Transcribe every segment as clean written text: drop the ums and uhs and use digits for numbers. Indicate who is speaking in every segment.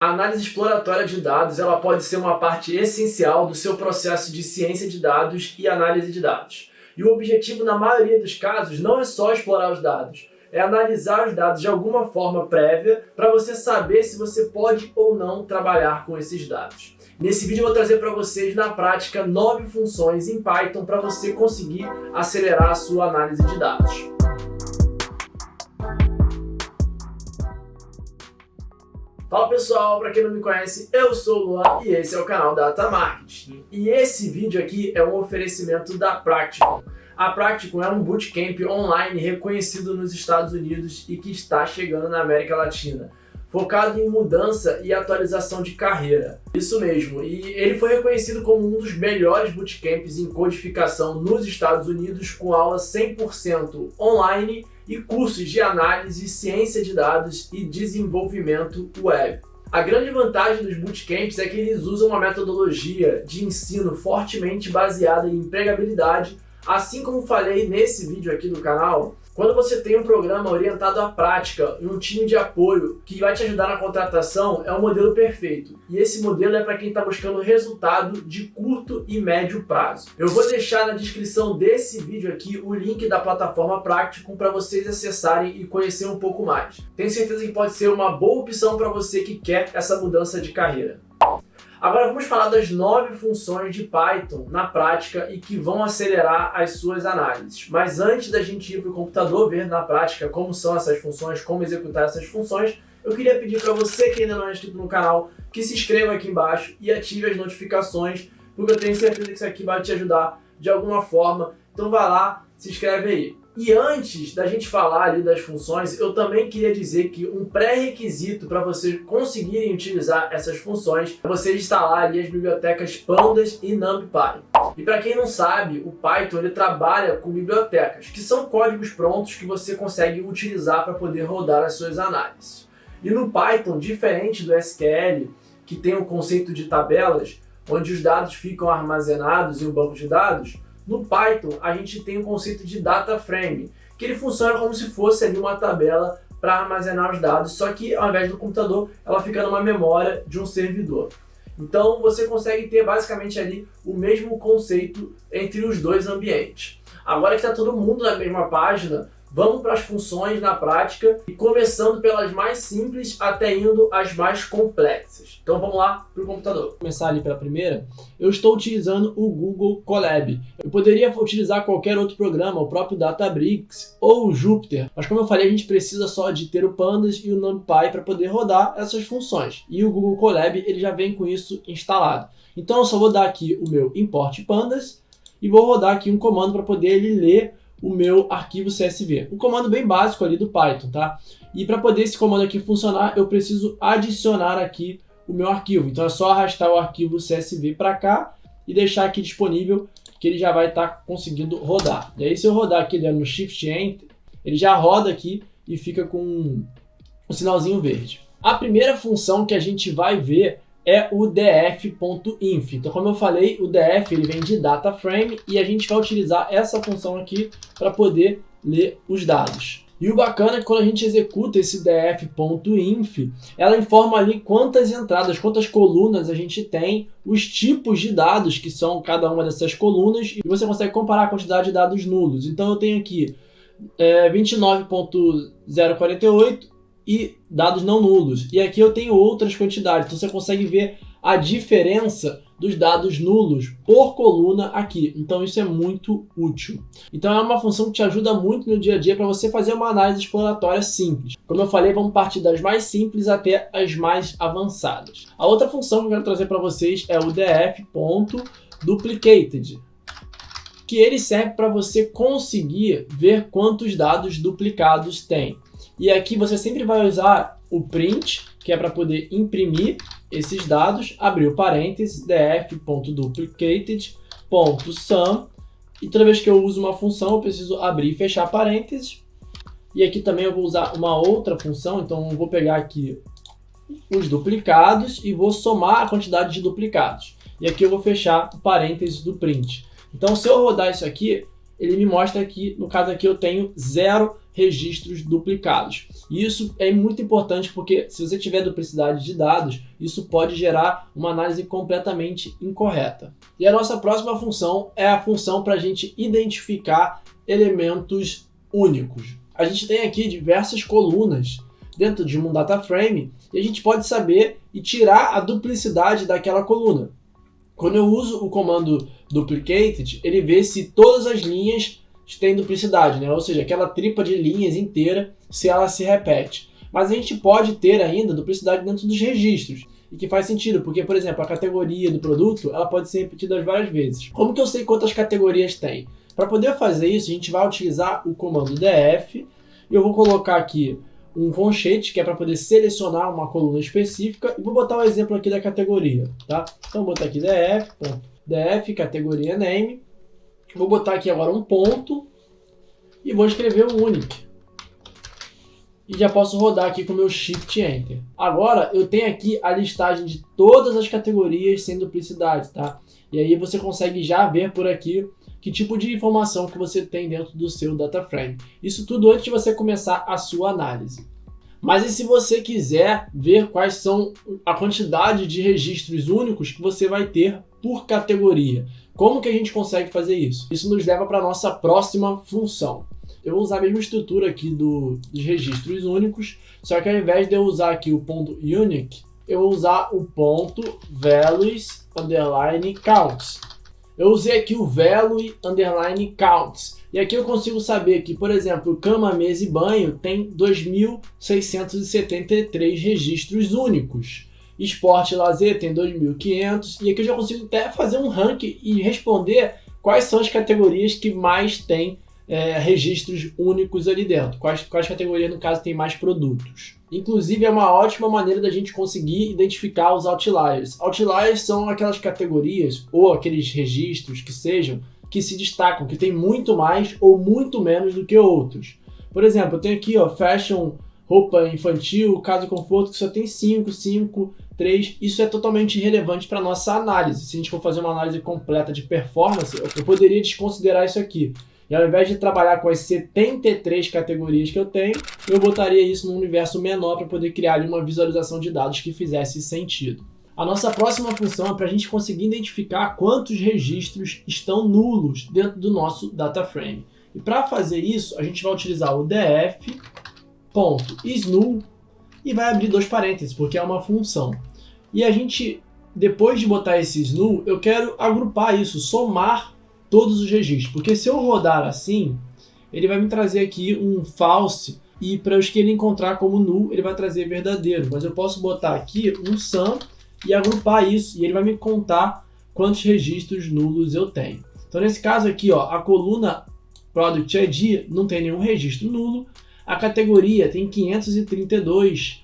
Speaker 1: A análise exploratória de dados ela pode ser uma parte essencial do seu processo de ciência de dados e análise de dados. E o objetivo, na maioria dos casos, não é só explorar os dados, é analisar os dados de alguma forma prévia para você saber se você pode ou não trabalhar com esses dados. Nesse vídeo eu vou trazer para vocês, na prática, 9 funções em Python para você conseguir acelerar a sua análise de dados. Fala pessoal, para quem não me conhece, eu sou o Luan e esse é o canal Data Marketing. E esse vídeo aqui é um oferecimento da Practicum. A Practicum é um bootcamp online reconhecido nos Estados Unidos e que está chegando na América Latina, focado em mudança e atualização de carreira. Isso mesmo, e ele foi reconhecido como um dos melhores bootcamps em codificação nos Estados Unidos, com aulas 100% online e cursos de análise, ciência de dados e desenvolvimento web. A grande vantagem dos bootcamps é que eles usam uma metodologia de ensino fortemente baseada em empregabilidade, assim como falei nesse vídeo aqui do canal. Quando você tem um programa orientado à prática e um time de apoio que vai te ajudar na contratação, é um modelo perfeito. E esse modelo é para quem está buscando resultado de curto e médio prazo. Eu vou deixar na descrição desse vídeo aqui o link da plataforma Practicum para vocês acessarem e conhecer um pouco mais. Tenho certeza que pode ser uma boa opção para você que quer essa mudança de carreira. Agora vamos falar das 9 funções de Python na prática e que vão acelerar as suas análises. Mas antes da gente ir para o computador ver na prática como são essas funções, como executar essas funções, eu queria pedir para você que ainda não é inscrito no canal, que se inscreva aqui embaixo e ative as notificações, porque eu tenho certeza que isso aqui vai te ajudar de alguma forma. Então vai lá, se inscreve aí. E antes da gente falar ali das funções, eu também queria dizer que um pré-requisito para vocês conseguirem utilizar essas funções é você instalar ali as bibliotecas Pandas e NumPy. E para quem não sabe, o Python ele trabalha com bibliotecas, que são códigos prontos que você consegue utilizar para poder rodar as suas análises. E no Python, diferente do SQL, que tem o conceito de tabelas, onde os dados ficam armazenados em um banco de dados, no Python, a gente tem o conceito de data frame, que ele funciona como se fosse ali uma tabela para armazenar os dados, só que ao invés do computador, ela fica numa memória de um servidor. Então você consegue ter basicamente ali o mesmo conceito entre os dois ambientes. Agora que está todo mundo na mesma página, vamos para as funções na prática, e começando pelas mais simples até indo às mais complexas. Então vamos lá para o computador. Vou começar ali pela primeira. Eu estou utilizando o Google Colab. Eu poderia utilizar qualquer outro programa, o próprio Databricks ou o Jupyter, mas como eu falei, a gente precisa só de ter o Pandas e o NumPy para poder rodar essas funções. E o Google Colab ele já vem com isso instalado. Então eu só vou dar aqui o meu import pandas e vou rodar aqui um comando para poder ele ler o meu arquivo CSV. Um comando bem básico ali do Python, tá? E para poder esse comando aqui funcionar, eu preciso adicionar aqui o meu arquivo. Então é só arrastar o arquivo CSV para cá e deixar aqui disponível, que ele já vai estar conseguindo rodar. E aí se eu rodar aqui dando no Shift Enter, ele já roda aqui e fica com um sinalzinho verde. A primeira função que a gente vai ver é o df.inf. Então, como eu falei, o df ele vem de data frame e a gente vai utilizar essa função aqui para poder ler os dados. E o bacana é que quando a gente executa esse df.inf, ela informa ali quantas entradas, quantas colunas a gente tem, os tipos de dados que são cada uma dessas colunas, e você consegue comparar a quantidade de dados nulos. Então eu tenho aqui 29.048 e dados não nulos. E aqui eu tenho outras quantidades, então você consegue ver a diferença dos dados nulos por coluna aqui. Então isso é muito útil. Então é uma função que te ajuda muito no dia a dia para você fazer uma análise exploratória simples. Como eu falei, vamos partir das mais simples até as mais avançadas. A outra função que eu quero trazer para vocês é o df.duplicated, que ele serve para você conseguir ver quantos dados duplicados tem. E aqui você sempre vai usar o print, que é para poder imprimir esses dados, abrir o parênteses, df.duplicated.sum, e toda vez que eu uso uma função eu preciso abrir e fechar parênteses. E aqui também eu vou usar uma outra função, então eu vou pegar aqui os duplicados e vou somar a quantidade de duplicados. E aqui eu vou fechar o parênteses do print. Então se eu rodar isso aqui, ele me mostra que, no caso aqui, eu tenho 0 registros duplicados. E isso é muito importante porque se você tiver duplicidade de dados, isso pode gerar uma análise completamente incorreta. E a nossa próxima função é a função para a gente identificar elementos únicos. A gente tem aqui diversas colunas dentro de um data frame e a gente pode saber e tirar a duplicidade daquela coluna. Quando eu uso o comando duplicated, ele vê se todas as linhas têm duplicidade, né? Ou seja, aquela tripa de linhas inteira, se ela se repete. Mas a gente pode ter ainda duplicidade dentro dos registros, e que faz sentido, porque, por exemplo, a categoria do produto ela pode ser repetida várias vezes. Como que eu sei quantas categorias tem? Para poder fazer isso, a gente vai utilizar o comando df, e eu vou colocar aqui um conchete, que é para poder selecionar uma coluna específica, e vou botar o exemplo aqui da categoria, tá? Então, vou botar aqui df, categoria name, vou botar aqui agora um ponto, e vou escrever o unique. E já posso rodar aqui com o meu Shift Enter. Agora, eu tenho aqui a listagem de todas as categorias sem duplicidade, tá? E aí você consegue já ver por aqui que tipo de informação que você tem dentro do seu data frame. Isso tudo antes de você começar a sua análise. Mas e se você quiser ver quais são a quantidade de registros únicos que você vai ter por categoria? Como que a gente consegue fazer isso? Isso nos leva para a nossa próxima função. Eu vou usar a mesma estrutura aqui dos registros únicos, só que ao invés de eu usar aqui o ponto unique, eu vou usar o ponto values underline counts. Eu usei aqui o value underline counts. E aqui eu consigo saber que, por exemplo, cama, mesa e banho tem 2.673 registros únicos. Esporte e lazer tem 2.500. E aqui eu já consigo até fazer um ranking e responder quais são as categorias que mais têm registros únicos ali dentro. Quais categorias, no caso, tem mais produtos. Inclusive, é uma ótima maneira da gente conseguir identificar os outliers. Outliers são aquelas categorias ou aqueles registros que se destacam, que tem muito mais ou muito menos do que outros. Por exemplo, eu tenho aqui fashion, roupa infantil, casa e conforto, que só tem 5, 3. Isso é totalmente irrelevante para a nossa análise. Se a gente for fazer uma análise completa de performance, eu poderia desconsiderar isso aqui. E ao invés de trabalhar com as 73 categorias que eu tenho, eu botaria isso num universo menor para poder criar ali uma visualização de dados que fizesse sentido. A nossa próxima função é para a gente conseguir identificar quantos registros estão nulos dentro do nosso data frame. E para fazer isso, a gente vai utilizar o df.isNull e vai abrir 2 parênteses, porque é uma função. E a gente, depois de botar esse isNull, eu quero agrupar isso, somar todos os registros, porque se eu rodar assim, ele vai me trazer aqui um false, e para eu ele encontrar como null, ele vai trazer verdadeiro, mas eu posso botar aqui um sum e agrupar isso, e ele vai me contar quantos registros nulos eu tenho. Então nesse caso aqui, a coluna Product ID não tem nenhum registro nulo, a categoria tem 532,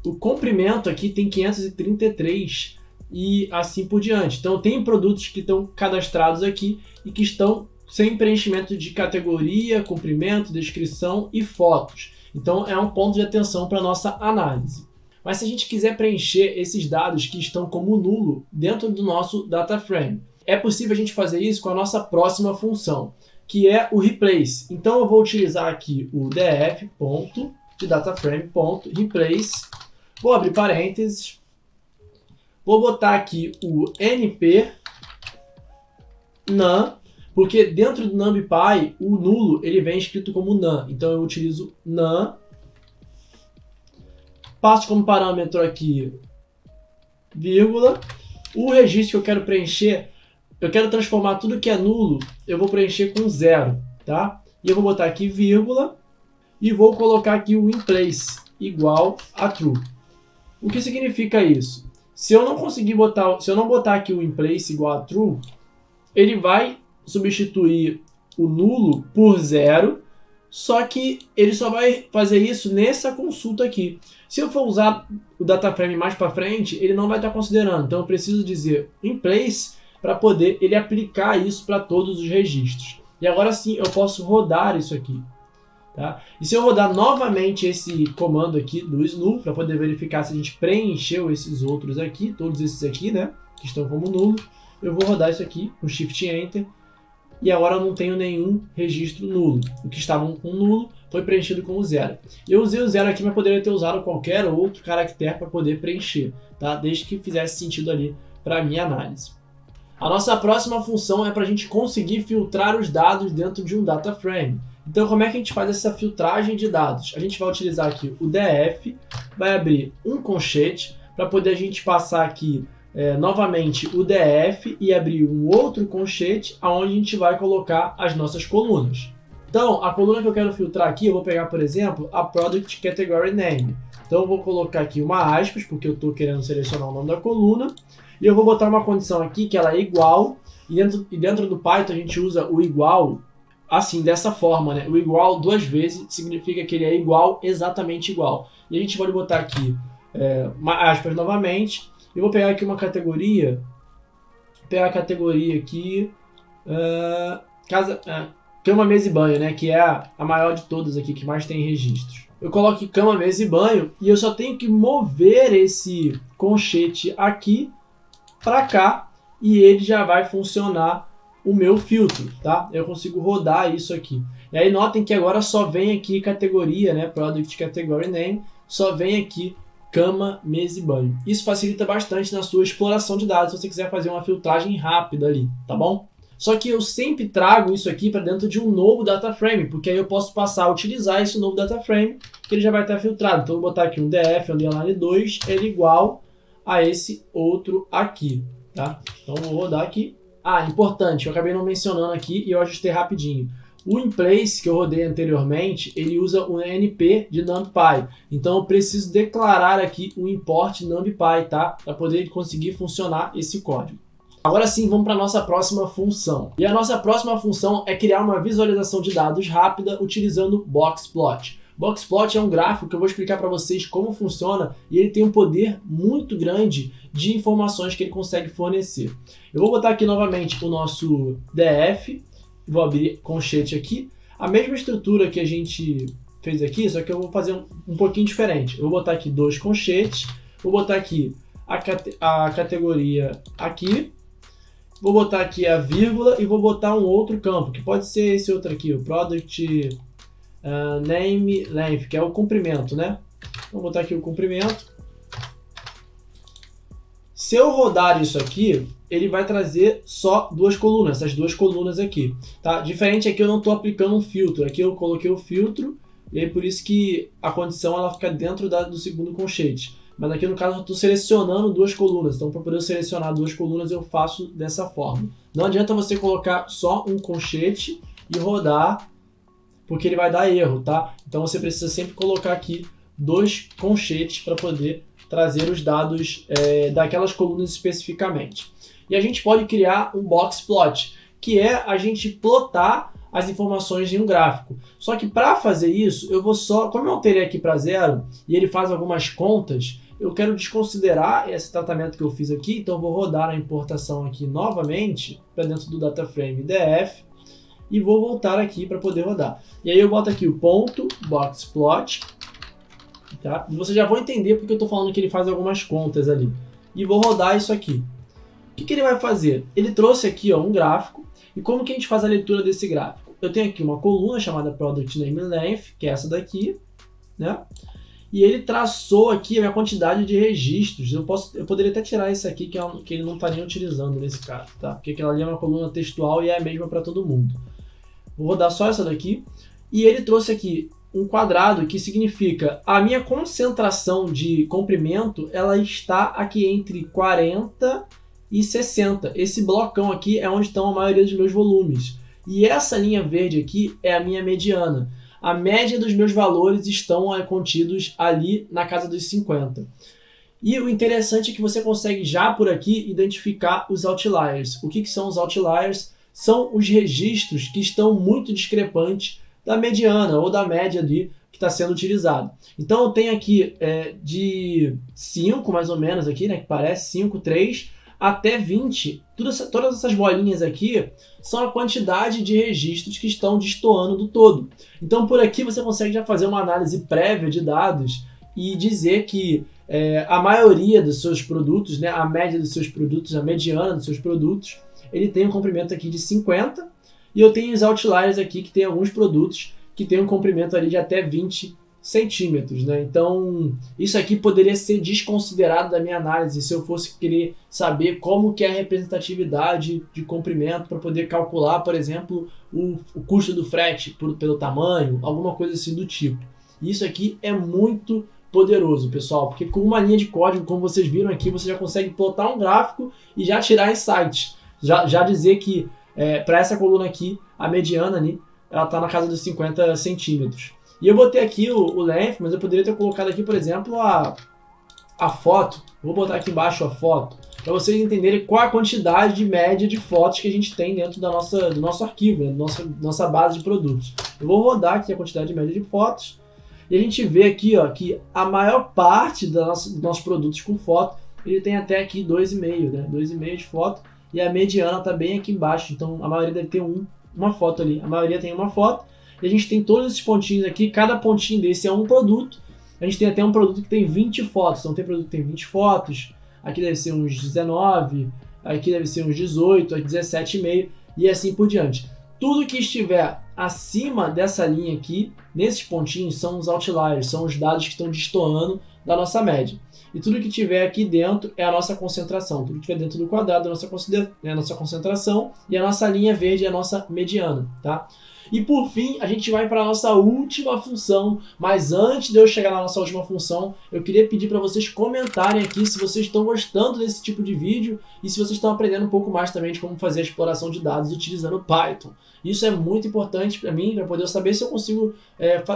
Speaker 1: o comprimento aqui tem 533, e assim por diante. Então tem produtos que estão cadastrados aqui e que estão sem preenchimento de categoria, comprimento, descrição e fotos. Então é um ponto de atenção para a nossa análise. Mas se a gente quiser preencher esses dados que estão como nulo dentro do nosso data frame, é possível a gente fazer isso com a nossa próxima função, que é o replace. Então eu vou utilizar aqui o df.dataframe.replace, vou abrir parênteses, vou botar aqui o np none, porque dentro do NumPy o nulo ele vem escrito como none, então eu utilizo none, passo como parâmetro aqui vírgula, o registro que eu quero preencher, eu quero transformar tudo que é nulo, eu vou preencher com 0, tá? E eu vou botar aqui vírgula e vou colocar aqui o inPlace igual a true. O que significa isso? Se eu não botar aqui o inPlace igual a true, ele vai substituir o nulo por 0, só que ele só vai fazer isso nessa consulta aqui. Se eu for usar o data frame mais para frente, ele não vai estar considerando. Então eu preciso dizer inPlace para poder ele aplicar isso para todos os registros. E agora sim eu posso rodar isso aqui. Tá? E se eu rodar novamente esse comando aqui do isNull, para poder verificar se a gente preencheu esses outros aqui, todos esses aqui, né, que estão como nulo, eu vou rodar isso aqui com Shift Enter, e agora eu não tenho nenhum registro nulo. O que estavam com nulo
Speaker 2: foi preenchido como 0. Eu usei o 0 aqui, mas poderia ter usado qualquer outro caractere para poder preencher, tá? Desde que fizesse sentido ali para a minha análise. A nossa próxima função é para a gente conseguir filtrar os dados dentro de um data frame. Então, como é que a gente faz essa filtragem de dados? A gente vai utilizar aqui o df, vai abrir um conchete para poder a gente passar aqui novamente o df e abrir um outro conchete onde a gente vai colocar as nossas colunas. Então, a coluna que eu quero filtrar aqui, eu vou pegar, por exemplo, a Product Category Name. Então, eu vou colocar aqui uma aspas, porque eu estou querendo selecionar o nome da coluna. E eu vou botar uma condição aqui que ela é igual. E dentro do Python a gente usa o igual assim, dessa forma, né? O igual 2 vezes significa que ele é igual, exatamente igual. E a gente pode botar aqui uma aspas novamente. Eu vou pegar aqui uma categoria. Vou pegar a categoria aqui. Cama, mesa e banho, né? Que é a maior de todas aqui, que mais tem registros. Eu coloco aqui cama, mesa e banho e eu só tenho que mover esse conchete aqui para cá e ele já vai funcionar o meu filtro, tá? Eu consigo rodar isso aqui. E aí notem que agora só vem aqui categoria, né? Product Category Name, só vem aqui cama, mesa e banho. Isso facilita bastante na sua exploração de dados se você quiser fazer uma filtragem rápida ali, tá bom? Só que eu sempre trago isso aqui para dentro de um novo data frame, porque aí eu posso passar a utilizar esse novo data frame, que ele já vai estar filtrado. Então eu vou botar aqui um df underline 2, ele é igual a esse outro aqui, tá? Então eu vou rodar aqui. Importante, eu acabei não mencionando aqui e eu ajustei rapidinho. O inplace que eu rodei anteriormente, ele usa o NP de NumPy. Então eu preciso declarar aqui o import NumPy, tá? Para poder conseguir funcionar esse código. Agora sim, vamos para a nossa próxima função. E a nossa próxima função é criar uma visualização de dados rápida utilizando Boxplot. Boxplot é um gráfico que eu vou explicar para vocês como funciona e ele tem um poder muito grande de informações que ele consegue fornecer. Eu vou botar aqui novamente o nosso df, vou abrir conchete aqui, a mesma estrutura que a gente fez aqui, só que eu vou fazer um pouquinho diferente. Eu vou botar aqui 2 conchetes, vou botar aqui a categoria aqui, vou botar aqui a vírgula e vou botar um outro campo, que pode ser esse outro aqui, o Product Name Length, que é o comprimento, né? Vou botar aqui o comprimento. Se eu rodar isso aqui, ele vai trazer só 2 colunas, essas 2 colunas aqui, tá? Diferente aqui eu não estou aplicando um filtro, aqui eu coloquei o filtro e aí por isso que a condição ela fica dentro do segundo conchete. Mas aqui no caso eu estou selecionando 2 colunas, então para poder selecionar 2 colunas eu faço dessa forma. Não adianta você colocar só um conchete e rodar, porque ele vai dar erro, tá? Então você precisa sempre colocar aqui 2 conchetes para poder trazer os dados daquelas colunas especificamente. E a gente pode criar um boxplot, que é a gente plotar as informações em um gráfico. Só que para fazer isso, eu vou como eu alterei aqui para 0 e ele faz algumas contas, eu quero desconsiderar esse tratamento que eu fiz aqui, então eu vou rodar a importação aqui novamente para dentro do data frame df e vou voltar aqui para poder rodar. E aí eu boto aqui o ponto boxplot, tá? E vocês já vão entender porque eu estou falando que ele faz algumas contas ali. E vou rodar isso aqui. O que ele vai fazer? Ele trouxe aqui um gráfico, e como que a gente faz a leitura desse gráfico? Eu tenho aqui uma coluna chamada Product Name Length, que é essa daqui, né? E ele traçou aqui a minha quantidade de registros. Eu poderia até tirar esse aqui, que ele não está nem utilizando nesse caso, tá? Porque aquela ali é uma coluna textual e é a mesma para todo mundo. Vou rodar só essa daqui. E ele trouxe aqui um quadrado que significa a minha concentração de comprimento, ela está aqui entre 40 e 60. Esse blocão aqui é onde estão a maioria dos meus volumes. E essa linha verde aqui é a minha mediana. A média dos meus valores estão contidos ali na casa dos 50. E o interessante é que você consegue já por aqui identificar os outliers. O que são os outliers? São os registros que estão muito discrepantes da mediana ou da média ali que está sendo utilizado. Então eu tenho aqui de 5 mais ou menos aqui, né, que parece 5, 3 até 20. Todas essas bolinhas aqui são a quantidade de registros que estão destoando do todo. Então por aqui você consegue já fazer uma análise prévia de dados e dizer que a maioria dos seus produtos, né, a média dos seus produtos, a mediana dos seus produtos, ele tem um comprimento aqui de 50, e eu tenho os outliers aqui que tem alguns produtos que tem um comprimento ali de até 20 centímetros, né? Então, isso aqui poderia ser desconsiderado da minha análise se eu fosse querer saber como que é a representatividade de comprimento para poder calcular, por exemplo, o custo do frete pelo tamanho, alguma coisa assim do tipo. Isso aqui é muito poderoso, pessoal, porque com uma linha de código, como vocês viram aqui, você já consegue plotar um gráfico e já tirar insights. Já dizer que para essa coluna aqui, a mediana ali, ela está na casa dos 50 centímetros. E eu botei aqui o length, mas eu poderia ter colocado aqui, por exemplo, a foto. Vou botar aqui embaixo a foto, para vocês entenderem qual a quantidade de média de fotos que a gente tem dentro do nosso arquivo, né? Nossa base de produtos. Eu vou rodar aqui a quantidade de média de fotos. E a gente vê aqui, ó, que a maior parte dos nossos produtos com foto, ele tem até aqui 2,5, né? 2,5 de foto. E a mediana está bem aqui embaixo, então a maioria deve ter uma foto ali. A maioria tem uma foto. E a gente tem todos esses pontinhos aqui, cada pontinho desse é um produto. A gente tem até um produto que tem 20 fotos, então tem produto que tem 20 fotos. Aqui deve ser uns 19, aqui deve ser uns 18, 17,5 e assim por diante. Tudo que estiver acima dessa linha aqui, nesses pontinhos, são os outliers, são os dados que estão destoando da nossa média. E tudo que tiver aqui dentro é a nossa concentração. Tudo que tiver dentro do quadrado é a nossa concentração e a nossa linha verde é a nossa mediana, tá? E por fim, a gente vai para a nossa última função, mas antes de eu chegar na nossa última função, eu queria pedir para vocês comentarem aqui se vocês estão gostando desse tipo de vídeo e se vocês estão aprendendo um pouco mais também de como fazer a exploração de dados utilizando Python. Isso é muito importante para mim, para poder eu saber se eu consigo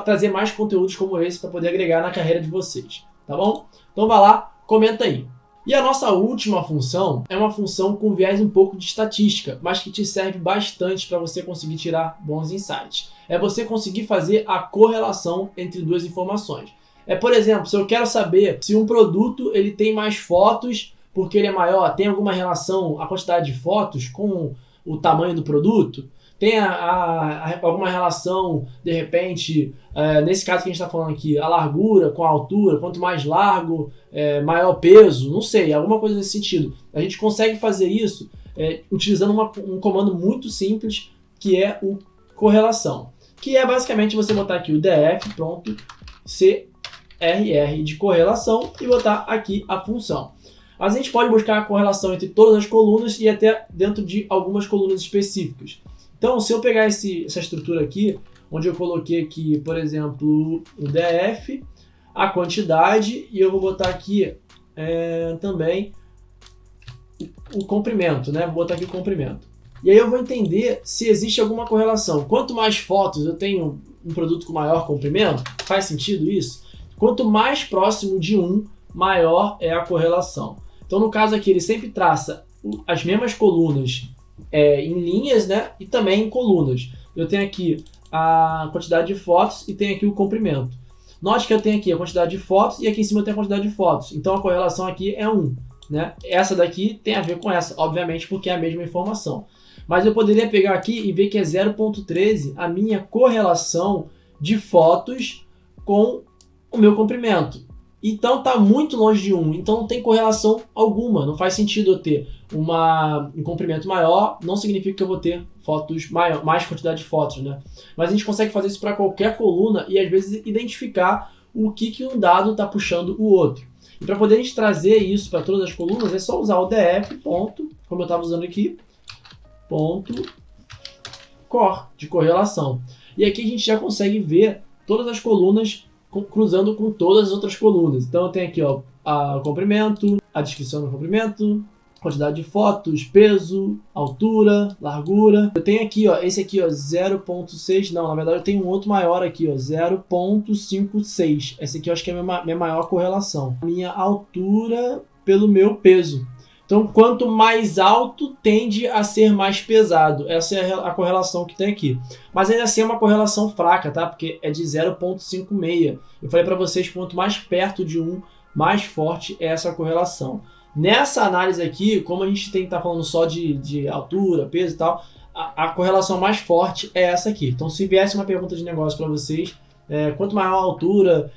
Speaker 2: trazer mais conteúdos como esse para poder agregar na carreira de vocês, tá bom? Então vai lá, comenta aí. E a nossa última função é uma função com viés um pouco de estatística, mas que te serve bastante para você conseguir tirar bons insights. É você conseguir fazer a correlação entre duas informações. Por exemplo, se eu quero saber se um produto ele tem mais fotos porque ele é maior, tem alguma relação a quantidade de fotos com o tamanho do produto? Tem alguma relação, de repente, nesse caso que a gente está falando aqui, a largura com a altura, quanto mais largo, maior peso, não sei, alguma coisa nesse sentido. A gente consegue fazer isso utilizando um comando muito simples, que é o correlação. Que é basicamente você botar aqui o df, pronto, CRR de correlação e botar aqui a função. Mas a gente pode buscar a correlação entre todas as colunas e até dentro de algumas colunas específicas. Então, se eu pegar essa estrutura aqui, onde eu coloquei aqui, por exemplo, o df, a quantidade, e eu vou botar aqui também o comprimento, né? Vou botar aqui o comprimento. E aí eu vou entender se existe alguma correlação. Quanto mais fotos eu tenho um produto com maior comprimento, faz sentido isso? Quanto mais próximo de 1, maior é a correlação. Então, no caso aqui, ele sempre traça as mesmas colunas em linhas, né? E também em colunas. Eu tenho aqui a quantidade de fotos e tenho aqui o comprimento. Note que eu tenho aqui a quantidade de fotos e aqui em cima eu tenho a quantidade de fotos. Então a correlação aqui é 1, né? Essa daqui tem a ver com essa, obviamente, porque é a mesma informação. Mas eu poderia pegar aqui e ver que é 0,13 a minha correlação de fotos com o meu comprimento. Então está muito longe de 1, então não tem correlação alguma, não faz sentido eu ter um comprimento maior, não significa que eu vou ter fotos mais quantidade de fotos, né? Mas a gente consegue fazer isso para qualquer coluna e às vezes identificar o que um dado está puxando o outro. E para poder a gente trazer isso para todas as colunas é só usar o df, ponto, como eu estava usando aqui, ponto, cor, de correlação. E aqui a gente já consegue ver todas as colunas cruzando com todas as outras colunas. Então eu tenho aqui ó, o comprimento, a descrição do comprimento, quantidade de fotos, peso, altura, largura. Eu tenho aqui, ó, esse aqui, ó, 0.6, não, na verdade eu tenho um outro maior aqui, ó, 0.56. Esse aqui eu acho que é a minha maior correlação. Minha altura pelo meu peso. Então, quanto mais alto, tende a ser mais pesado. Essa é a correlação que tem aqui. Mas ainda assim é uma correlação fraca, tá? Porque é de 0.56. Eu falei para vocês que quanto mais perto de 1, mais forte é essa correlação. Nessa análise aqui, como a gente tem que estar falando só de altura, peso e tal, a correlação mais forte é essa aqui. Então, se viesse uma pergunta de negócio para vocês, quanto maior a altura,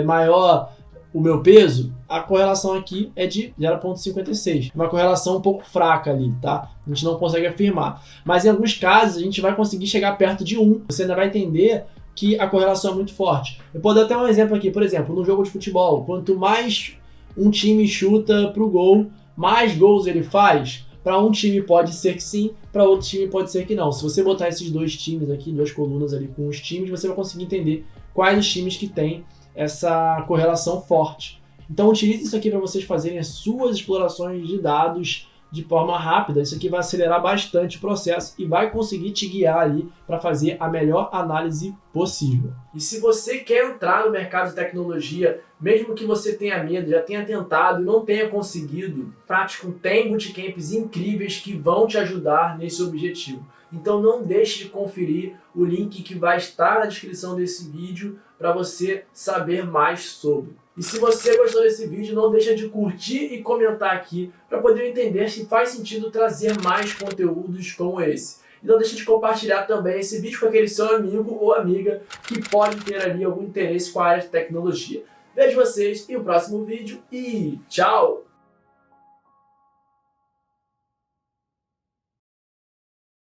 Speaker 2: maior o meu peso, a correlação aqui é de 0.56. Uma correlação um pouco fraca ali, tá? A gente não consegue afirmar. Mas em alguns casos a gente vai conseguir chegar perto de 1. Você ainda vai entender que a correlação é muito forte. Eu posso dar até um exemplo aqui, por exemplo, no jogo de futebol, quanto mais um time chuta pro gol, mais gols ele faz. Para um time pode ser que sim, para outro time pode ser que não. Se você botar esses dois times aqui, duas colunas ali com os times, você vai conseguir entender quais os times que têm essa correlação forte. Então utilize isso aqui para vocês fazerem as suas explorações de dados de forma rápida. Isso aqui vai acelerar bastante o processo e vai conseguir te guiar ali para fazer a melhor análise possível.
Speaker 1: E se você quer entrar no mercado de tecnologia, mesmo que você tenha medo, já tenha tentado e não tenha conseguido, Practicum tem bootcamps incríveis que vão te ajudar nesse objetivo. Então não deixe de conferir o link que vai estar na descrição desse vídeo para você saber mais sobre. E se você gostou desse vídeo, não deixa de curtir e comentar aqui para poder entender se faz sentido trazer mais conteúdos como esse. E não deixa de compartilhar também esse vídeo com aquele seu amigo ou amiga que pode ter ali algum interesse com a área de tecnologia. Vejo vocês em um próximo vídeo e tchau!